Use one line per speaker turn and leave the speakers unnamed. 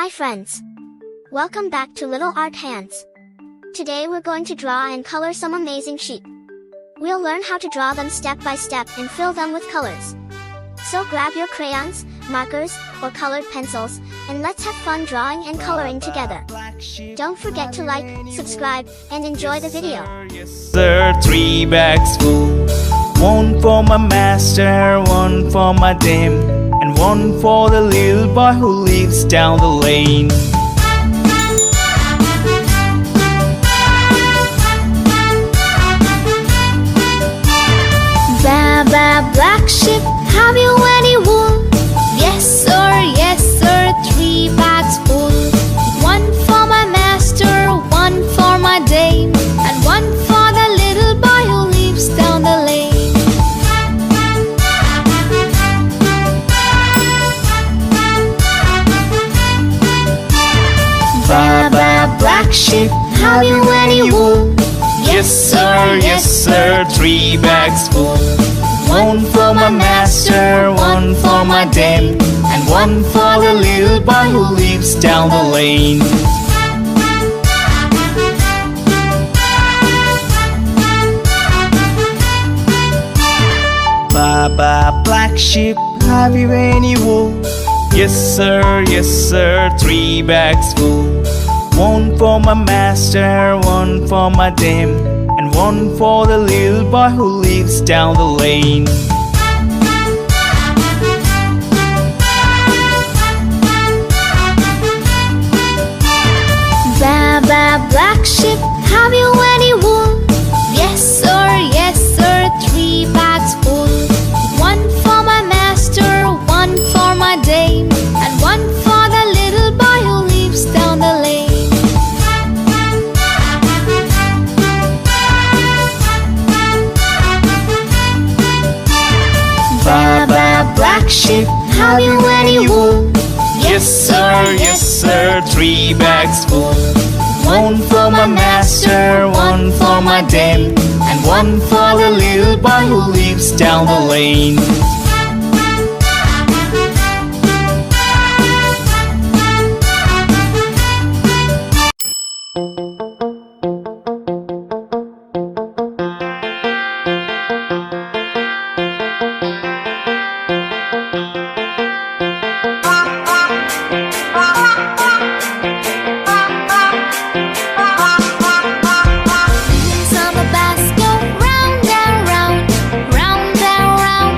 Hi friends! Welcome back to Little Art Hands. Today we're going to draw and color some amazing sheep. We'll learn how to draw them step by step and fill them with colors. So grab your crayons, markers, or colored pencils, and let's have fun drawing and coloring together. Don't forget to like, subscribe, and enjoy the video.
Yes sir, 3 bags full. One for my master, one for my dame, and one for the little boy who lives down the lane.
Ba, black sheep, have you any wool? Yes sir, 3 bags full. One for my master, one for my dame, and one for the little boy who lives down the lane. Ba, black sheep, have you any wool?
Yes sir, 3 bags full. One for my master, one for my dame, and one for the little boy who lives down the lane. Ba, black sheep, have you any wool? Yes sir, 3 bags full. One for my master, one for my dame, and one for the little boy who lives down the lane.
Ba, black sheep, have you any wool? Yes sir, 3 bags full. One for my master, one for my dame, and one for the little boy who lives down the lane. Ba, black sheep, have you any wool?
Yes sir, 3 bags full. One for my master, one for my dame, and one for the little boy who lives down the lane.
Summer bells go round and round, round and round,